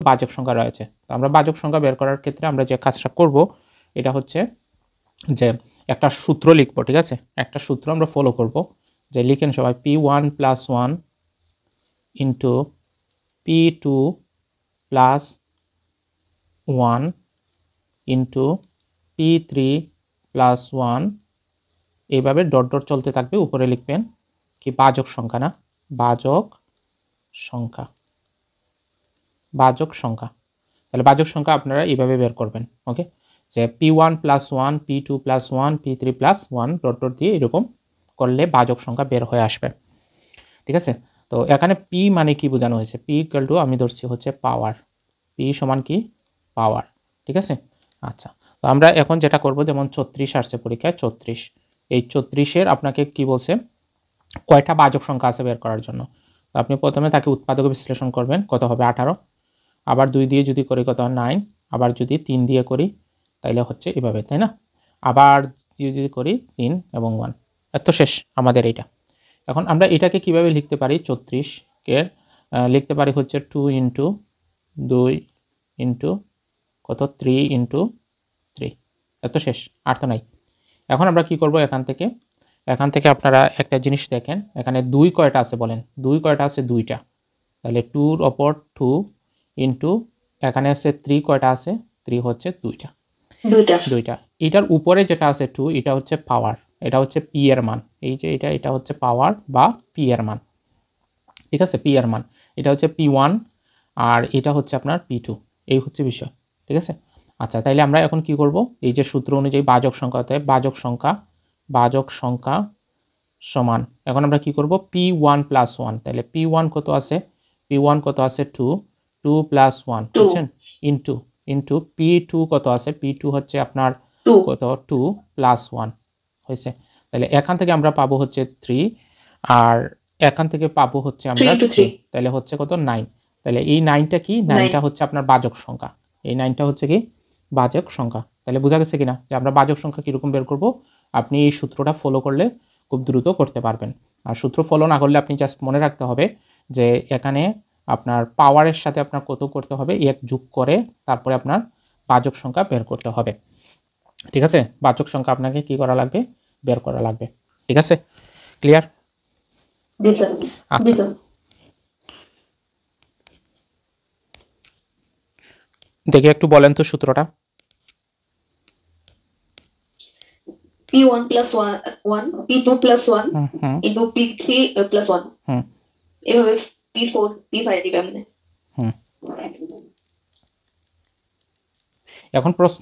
বাজক সংখ্যা রয়েছে। তো আমরা বাজক সংখ্যা বের করার ক্ষেত্রে আমরা যে কাজটা করব এটা হচ্ছে যে একটা সূত্র লিখবো, ঠিক আছে? একটা সূত্র আমরা ফলো করব, যে লিখেন সবাই P1 + 1 into P2 + 1 into P3 + 1, এইভাবে ডট ডট চলতে থাকবে। উপরে লিখবেন কি বাজক সংখ্যা, না বাজক সংখ্যা, বাজক সংখ্যা। তাহলে বাজক সংখ্যা আপনারা এইভাবে বের করবেন। ওকে, যে P1 + 1 P2 + 1 P3 + 1 dot dot দিয়ে এরকম করলে বাজক সংখ্যা বের হয়ে আসবে, ঠিক আছে? তো এখানে P মানে কি বোঝানো হয়েছে? P = আমি ধরছি হচ্ছে পাওয়ার, P সমান কি পাওয়ার, ঠিক আছে? আচ্ছা, তো আমরা এখন যেটা করব, যেমন 34 আসছে পরীক্ষায়, 34, এই 34-এর আপনাকে কি বলছে কয়টা বাজক সংখ্যা আছে বের করার জন্য। তো আপনি প্রথমে তাকে উৎপাদক বিশ্লেষণ করবেন, কত হবে 18, আবার 2 দিয়ে যদি করি কত হয় 9, আবার যদি 3 দিয়ে করি তাইলে হচ্ছে এভাবে, তাই না? আবার যদি করি 3 এবং 1, এত শেষ আমাদের এইটা। এখন আমরা এটাকে কিভাবে লিখতে পারি? 34-কে লিখতে পারি হচ্ছে 2 ইন্টু 2 ইন্টু কত 3 ইন্টু 3, এত শেষ, আর তো নাই। এখন আমরা কি করব, এখান থেকে আপনারা একটা জিনিস দেখেন, এখানে 2 কয়টা আছে বলেন? 2 কয়টা আছে? 2টা। তাহলে 2-র ওপর 2 ইন্টু এখানে আছে 3 কয়টা আছে? 3 হচ্ছে 2টা, 2টা। এটার উপরে যেটা আছে 2, এটা হচ্ছে পাওয়ার, এটা হচ্ছে P এর মান। এই যে এটা হচ্ছে পাওয়ার বা P এর মান, ঠিক আছে? P এর মান, এটা হচ্ছে P1 আর এটা হচ্ছে আপনার P2, এই হচ্ছে বিষয়, ঠিক আছে? আচ্ছা, তাইলে আমরা এখন কি করব? এই যে সূত্র অনুযায়ী বাজক সংখ্যা হতে বাজক সংখ্যা সমান, এখন আমরা কি করব? P1 + 1, তাহলে P1 কত আছে? P1 কত আছে? 2, 2 + 1, বুঝছেন? ইন্টু P2 কত আছে? P2 হচ্ছে আপনার কত? 2 + 1 হয়েছে। তাহলে এখান থেকে আমরা পাবো হচ্ছে 3, আর এখান থেকে পাবো হচ্ছে আমরা 3, তাহলে হচ্ছে কত? 9। তাহলে এই 9টা কি? 9টা হচ্ছে আপনার বাজক সংখ্যা, এই 9টা হচ্ছে কি বাজক সংখ্যা। তাহলে বোঝা গেছে কিনা যে আমরা বাজক সংখ্যা কীরকম বের করব? আপনি এই সূত্রটা ফলো করলে খুব দ্রুত করতে পারবেন। আর সূত্র ফলো না করলে আপনি জাস্ট মনে রাখতে হবে যে এখানে আপনার পাওয়ারের সাথে আপনার কত করতে হবে, 1 যোগ করে তারপরে আপনার বাজক সংখ্যা বের করতে হবে, ঠিক আছে? বাজক সংখ্যা আপনাকে কি করা লাগবে? বের করা লাগবে, ঠিক আছে? ক্লিয়ার? আচ্ছা, দেখে একটু বলেন তো সূত্রটা। P1 + 1 P2 + 1 into P3 + 1, এভাবে P4 P5 দিবে আপনি। এখন প্রশ্ন